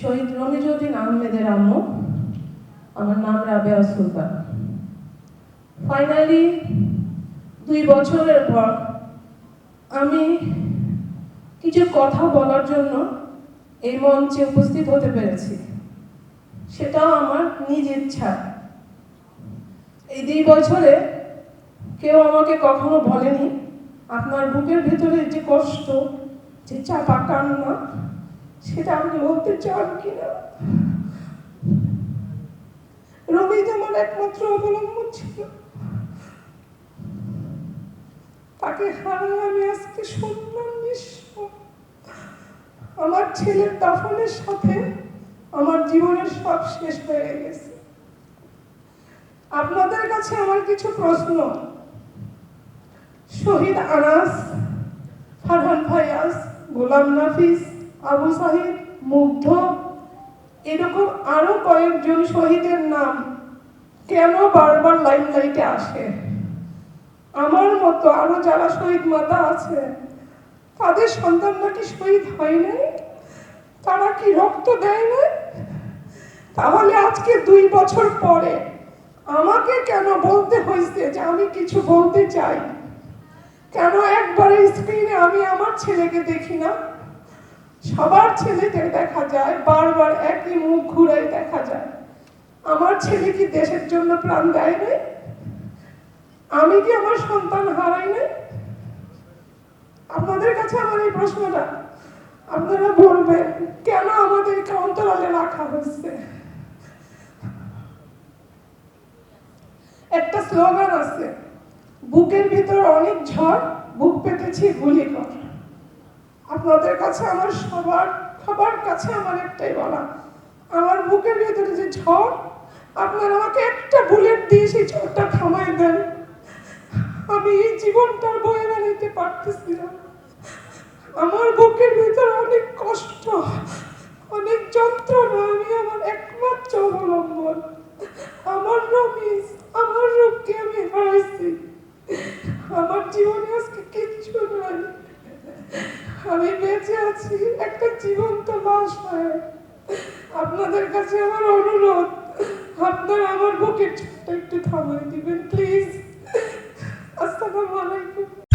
শহীদ রমিজউদ্দিন আহমেদের আম্মু। আমার নাম রাবেয়া সুলতান। ফাইনালি 2 বছরের পর আমি কিছু কথা বলার জন্য এই মঞ্চে উপস্থিত হতে পেরেছি, সেটাও আমার নিজ ইচ্ছা। এই 2 বছরে কেউ আমাকে কখনো বলেনি আপনার বুকের ভেতরে যে কষ্ট, যে চাপা কান্না, সেটা আপনি বলতে চান কিনা। রমিজ আমার একমাত্র অবলম্বন ছিল, তাকে হারিয়ে আমি আজকে শুনলাম নিঃস্ব। আমার ছেলের দাফনের সাথে আমার জীবনের সব শেষ হয়ে গেছে। আপনাদের কাছে আমার কিছু প্রশ্ন। শহীদ আনাস, ফারহান ফায়াজ, গোলাম নাফিস, আবু সাহিদ, মুগ্ধ, এরকম আরো কয়েকজন শহীদের নাম কেন বারবার লাইমলাইটে আসে? আমার মতো আরো যারা শহীদ মাতা আছে, তাদের সন্তানরা কি শহীদ হয় নাই? তারা কি রক্ত দেয় না? তাহলে আজকে 2 বছর পরে আমাকে কেন বলতে হয়েছে যে আমি কিছু বলতে চাই? কেন একবারে স্ক্রিনে আমি আমার ছেলেকে দেখি না? সবার ছেলেদের দেখা যায়, বারবার একই মুখ ঘুরাই দেখা যায়। আমার ছেলে কি দেশের জন্য প্রাণ দেয় নাই? আমি কি আমার সন্তান হারাই নাই? আপনাদের কাছে আমার এই প্রশ্নটা, আপনারা বলবেন কেন আমাদেরকে অন্তরালে রাখা হচ্ছে? একটা স্লোগান আছে, বুকের ভিতর অনেক ঝড়, বুক পেতেছি গুলি কর। আপনাদের কাছে আমার সবার কাছে আমার একটাই বলা, আমার বুকের ভিতরে যে ঝড়, আপনারা আমাকে একটা বুলেট দিয়ে সেই ঝড়টা থামাই দেন। আমি এই জীবনটার বয়ে বেড়াইতে পারতেছি না। আমার বুকের ভিতরে অনেক কষ্ট, অনেক যন্ত্রণা। আমি আমার একমাত্র অবলম্বন, আমার রমিজ, আমার রূপকে আমি হারাইছি। আমার জীবনে আজকে কিচ্ছু নাই। আমি বেঁচে আছি একটা জীবন্ত লাশ হয়ে। আপনাদের কাছে আমার অনুরোধ, আপনারা আমার বুকের ছোট্ট একটু থামাই দিবেন প্লিজ। আসসালামু আলাইকুম।